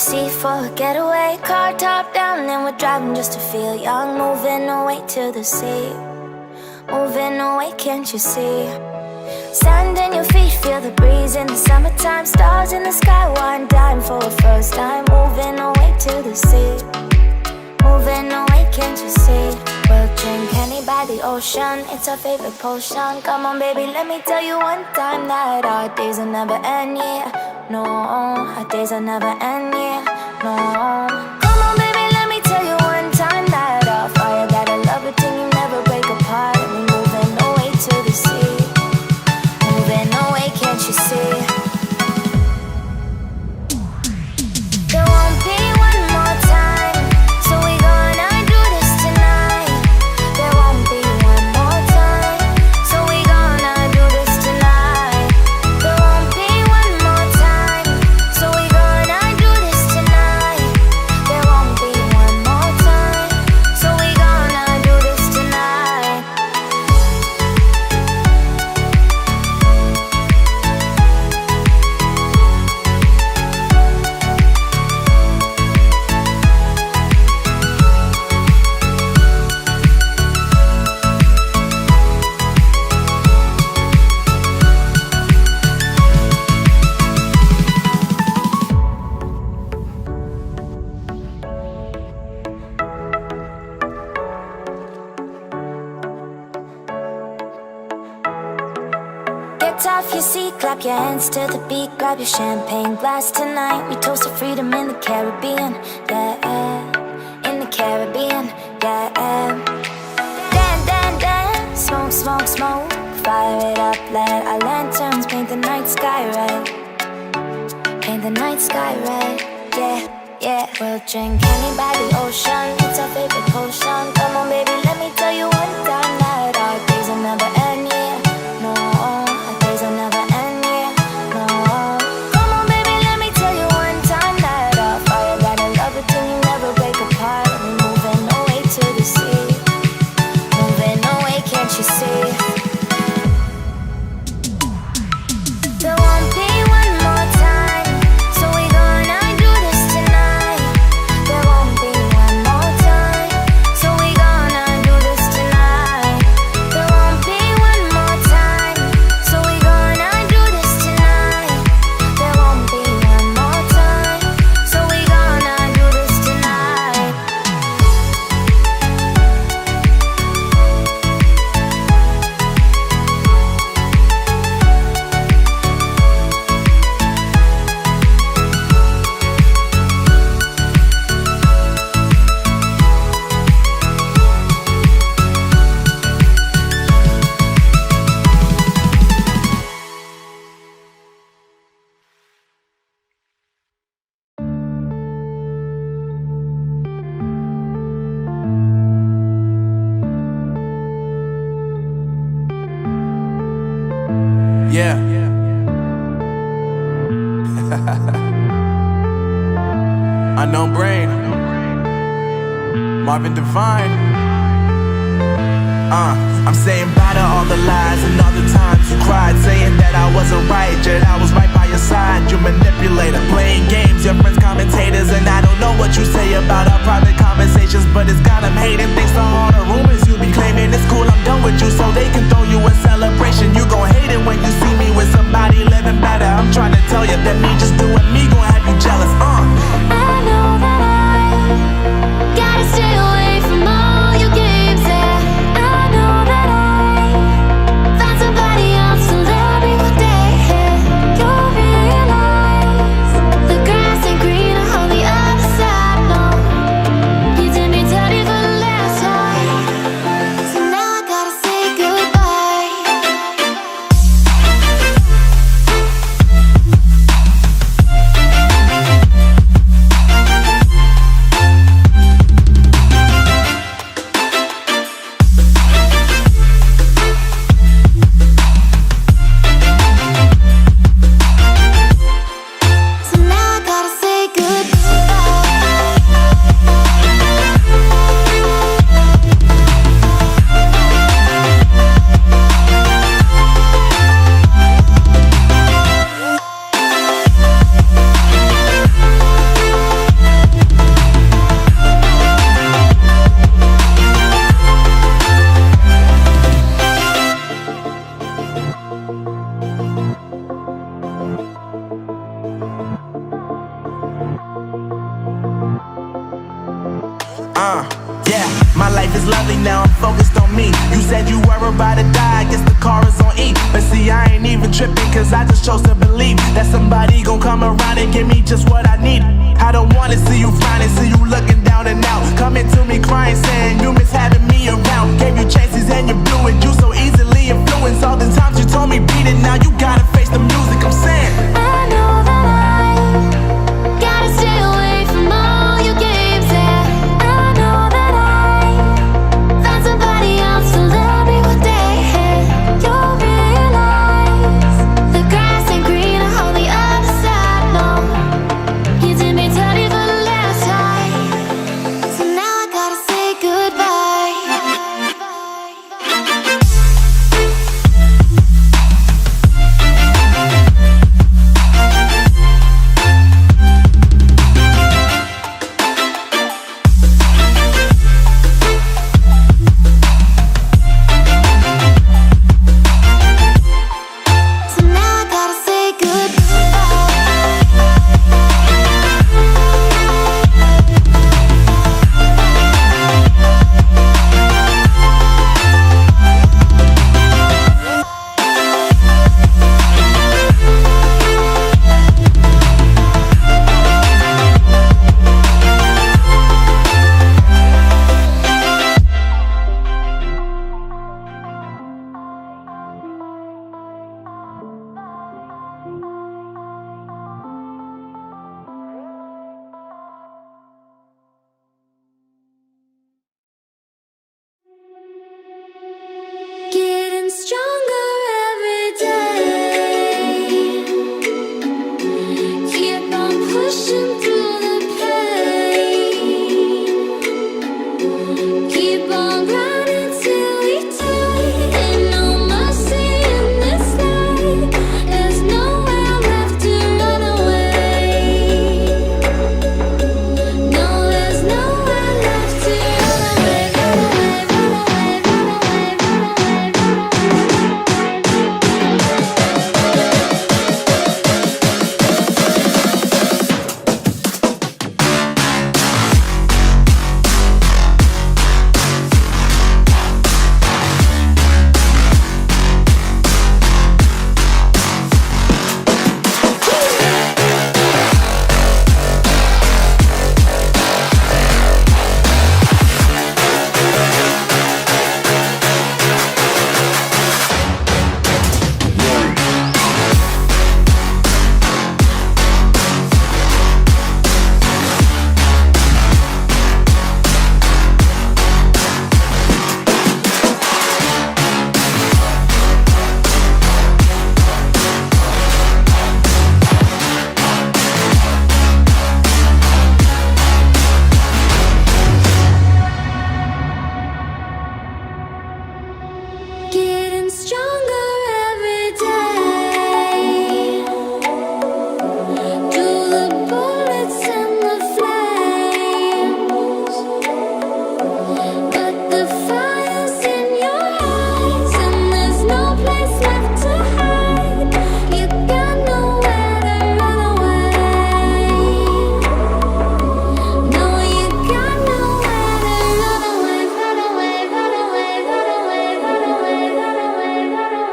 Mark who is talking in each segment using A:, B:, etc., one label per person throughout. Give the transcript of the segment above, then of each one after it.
A: sea for a getaway. Car top down and we're driving just to feel young. Moving away to the sea, moving away, can't you see? Sand in your feet, feel the breeze in the summertime. Stars in the sky, one dime for a first time. Moving away to the sea, moving away, can't you see? We'll drink honey by the ocean, it's our favorite potion. Come on baby, let me tell you one time that our days will never end, yeah. No, our days will never end, yeah. No. Come on baby, let me tell you one time that our fire got a love it till you never break apart. And we moving away to the sea, moving away, can't you see? There won't be one more time, so we gonna do this tonight. There won't be one more time, so we gonna do this tonight. There won't be one more time, so we gonna do this tonight. There won't be one more time, so we gonna do this tonight. Get off your seat, clap your hands to the beat. Grab your champagne glass tonight. We toast to freedom in the Caribbean, yeah. In the Caribbean, yeah. Dance, dance, dance, smoke, smoke, smoke. Fire it up, let our lanterns paint the night sky red. Paint the night sky red, yeah, yeah. We'll drink honey by the ocean, it's our favorite potion. Come on baby, let me tell you one time that our days will never end, yeah. No, our days will never end, yeah. No. Come on baby, let me tell you one time that our fire got a love it till you never break apart. And we moving away to the sea, moving away, can't you see? There won't be one more time, so we gonna do this tonight. There won't be one more time, so we gonna do this tonight. There won't be one more time, so we gonna do this tonight. There won't be one more time, so we gonna do this tonight.
B: Yeah. Unknown Brain, Marvin Devine. I'm saying bye to all the lies and all the times you cried, saying that I wasn't right, yet I was right by your side. You manipulator, playing games, your friends commentators, and I don't know what you say about our private conversations, but it's got them hating. Thanks to all the rumors you be claiming. It's cool, I'm done with you, so they can throw you a celebration. You gon' hate it when you see me with somebody living better. I'm trying to tell you that me just doing me gon' have you jealous.
A: I know that I gotta stay away from all your games, yeah. I know that I found somebody else to love me one day, yeah. You'll realize the grass ain't greener on the other side, no. You did me dirty for the last time, so now I gotta
B: You said you were about to die, I guess the car is on E. But see, I ain't even tripping, cause I just chose to believe that somebody gon' come around and give me just what I need. I don't wanna see you frowning, see you looking down and out, coming to me crying, saying you miss having me around. Gave you chances and you blew it, you so easily influenced. All the times you told me beat it, now you gotta face the music. I'm saying
A: I know that I gotta stay away from all your games, yeah. I know that I found somebody else to love me one day. You'll realize the grass ain't greener on the other side, no. You did me dirty for the last time, so now I gotta say goodbye. So now I gotta say getting stronger every day. Keep on pushing through the pain. Keep on grinding till we die. Ain't no mercy in this life. There's nowhere left to run away. No, there's nowhere left to run away. Run away, run away, run away, run away, run getting stronger every day. Through the bullets and the flames, but the fire's in your eyes, and there's no place left to hide. You got nowhere to run away. No, you got nowhere to run away. Run away, run away, run away, run away, run away, run away.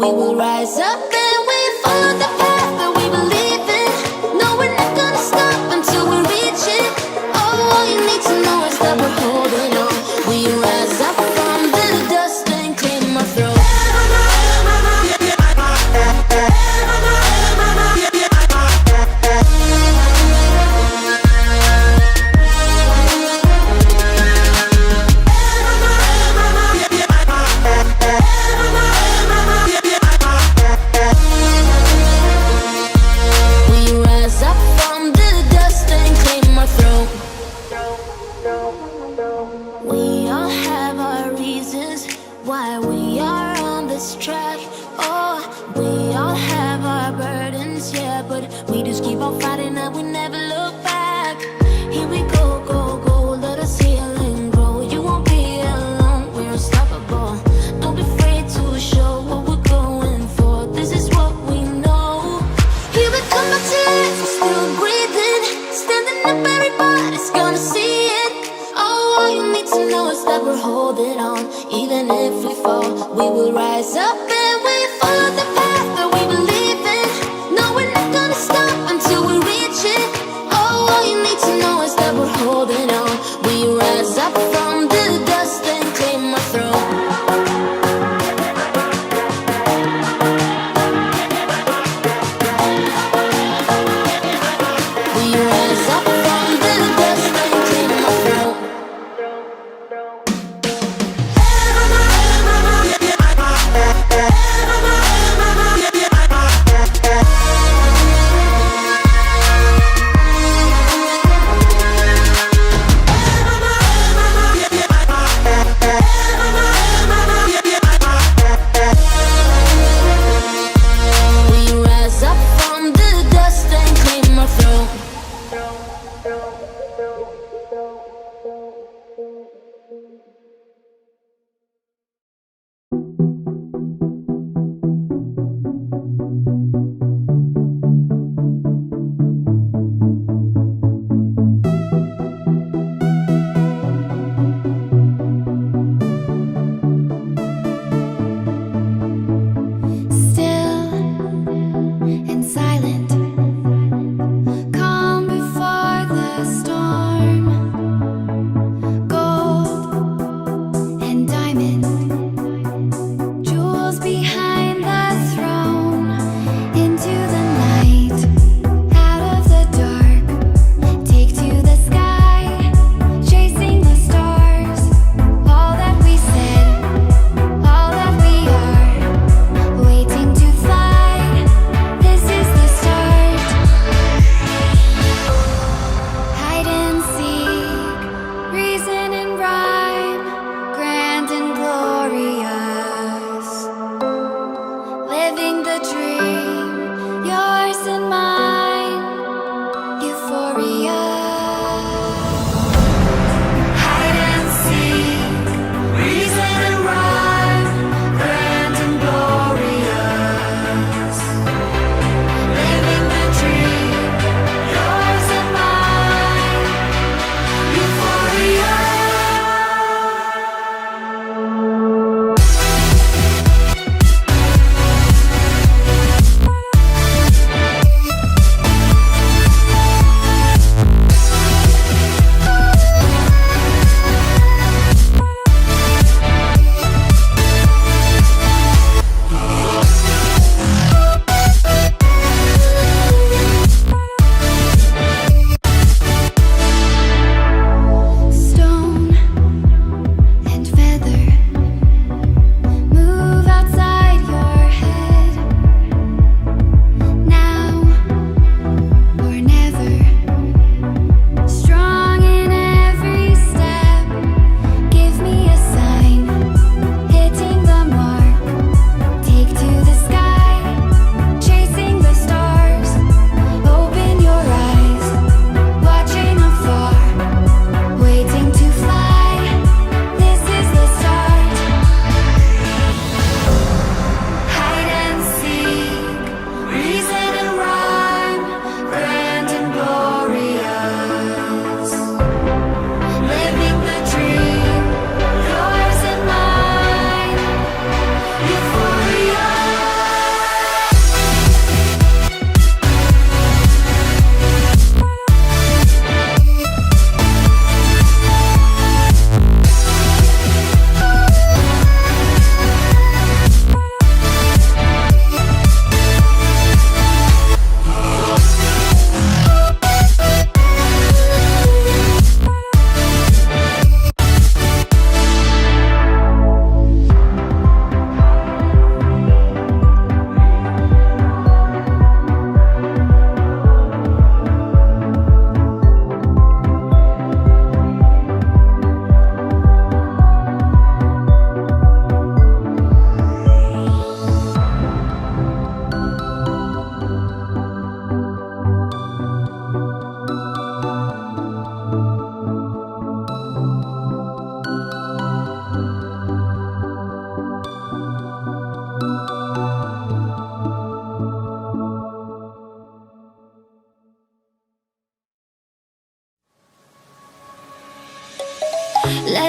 A: We will rise up and we follow the path that we believe in. No, we're not gonna stop until we reach it. Oh, all you need to know is that we're holding on. We rise up from the dust and claim our throne.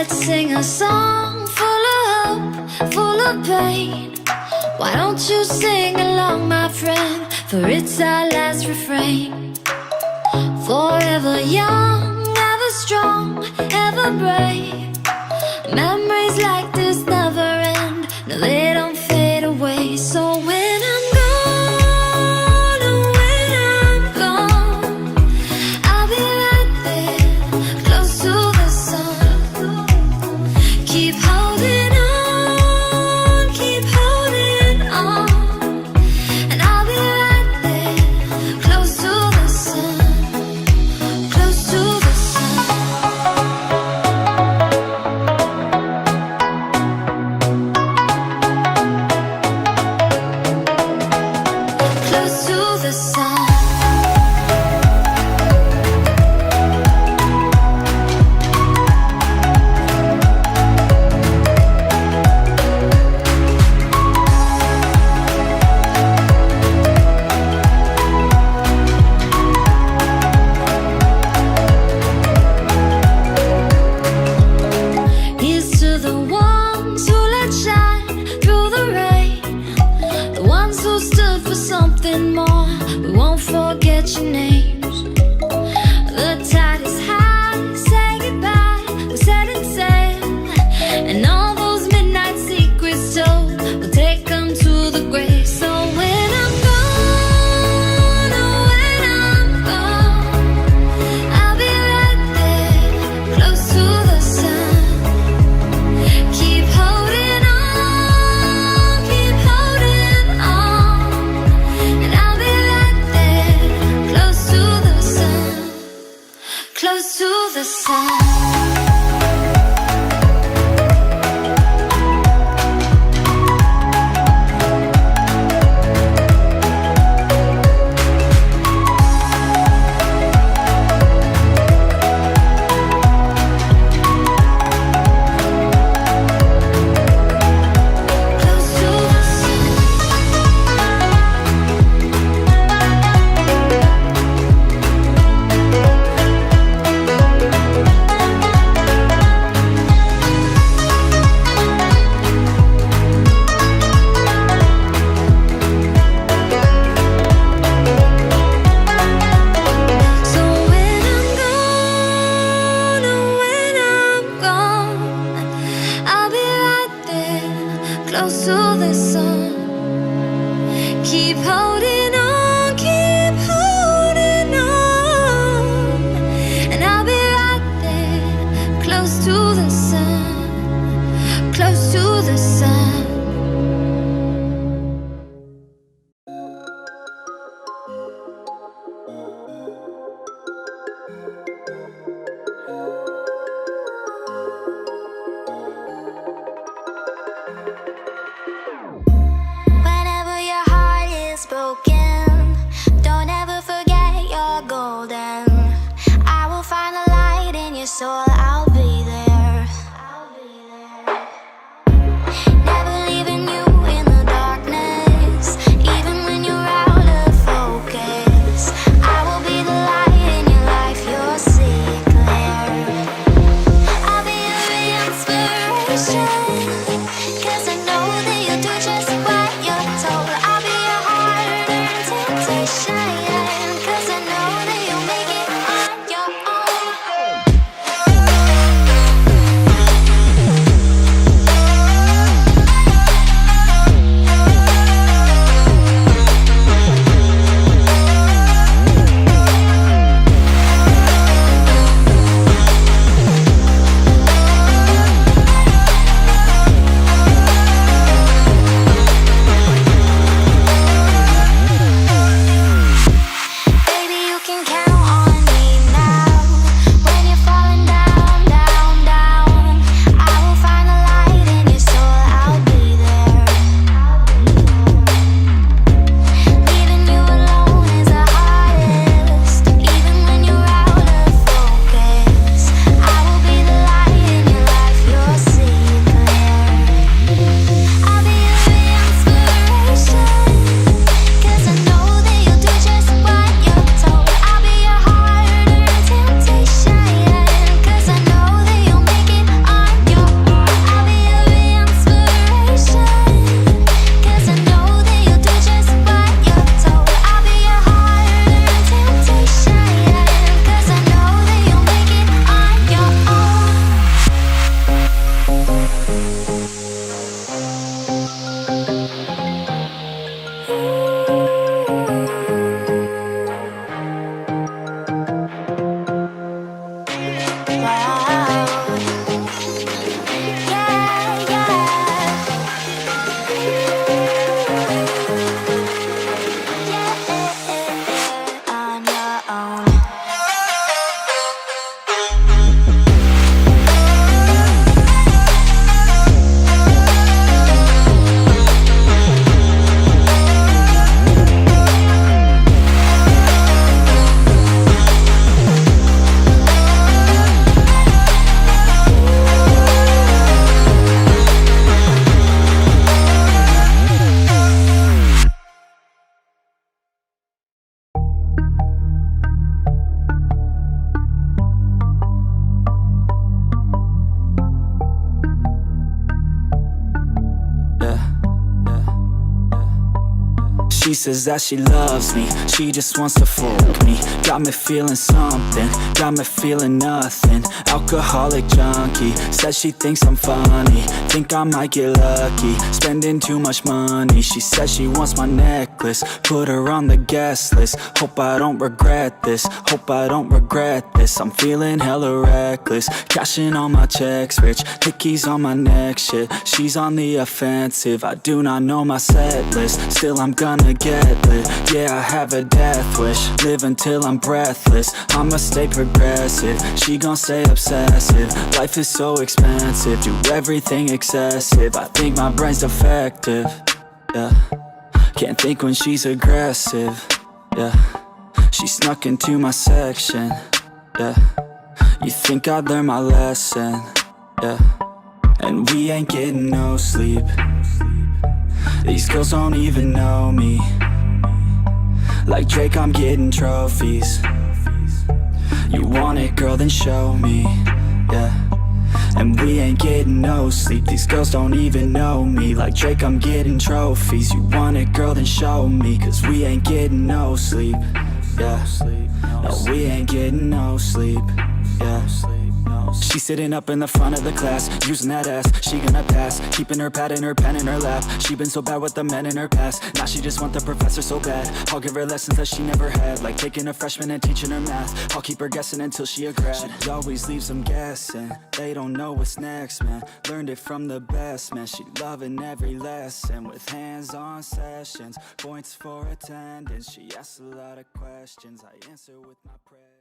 A: Let's sing a song full of hope, full of pain. Why don't you sing along, my friend? For it's our last refrain. Forever young, ever strong, ever brave. Memories like this never end. No, they don't fade away. So when I'm gone, oh, when I'm gone, I'll be right there, close to the sun. Keep holding on, keep holding on. And I'll be right there, close to the sun, close to the sun. Close to the sun. Here's to the ones who let shine through the rain, the ones who stood for something more. We won't forget your names. The tide is high, say goodbye, we're setting sail. And all those midnight secrets told, we'll take them to the grave. So when I'm gone, oh, when I'm gone, I'll be right there, close to the sun. Keep holding on, keep holding on. And I'll be right there, close to the sun, close to the sun. Close to the sun. So when I'm gone, oh, when I'm gone, I'll be right there, close to the sun. Keep holding on, keep holding on. And I'll be right there, close to the sun, close to the sun. Whenever your heart is broken, don't ever forget you're golden. I will find a light in your soul, I'll be there. Never leaving you in the darkness, even when you're out of focus. I will be the light in your life, you'll see it clear. I'll be your inspiration, 'cause I know that you'll do just what you're told. I'll be your hard-earned temptation, 'cause I know that you'll make it on your own.
C: She says that she loves me, she just wants to fuck me. Got me feeling something, got me feeling nothing. Alcoholic junkie, says she thinks I'm funny. Think I might get lucky, spending too much money. She says she wants my necklace, put her on the guest list. Hope I don't regret this, hope I don't regret this. I'm feeling hella reckless, cashing all my checks rich. Hickeys on my neck, shit, she's on the offensive. I do not know my set list, still I'm gonna get lit. Yeah, I have a death wish, live until I'm breathless. I'ma stay progressive, she gon' stay obsessive. Life is so expensive, do everything excessive. I think my brain's defective, yeah. Can't think when she's aggressive, yeah. She snuck into my section, yeah. You think I'd learn my lesson, yeah. And we ain't getting no sleep. These girls don't even know me. Like Drake, I'm getting trophies. You want it, girl, then show me, yeah. And we ain't getting no sleep. These girls don't even know me. Like Drake, I'm getting trophies. You want it, girl, then show me. Cause we ain't getting no sleep, yeah. No, we ain't getting no sleep, yeah. She's sitting up in the front of the class, using that ass, she gonna pass. Keeping her pad and her pen in her lap. She been so bad with the men in her past. Now she just want the professor so bad. I'll give her lessons that she never had, like taking a freshman and teaching her math. I'll keep her guessing until she a grad. She always leaves them guessing, they don't know what's next, man. Learned it from the best, man. She loving every lesson, with hands-on sessions, points for attendance. She asks a lot of questions, I answer with my prayers.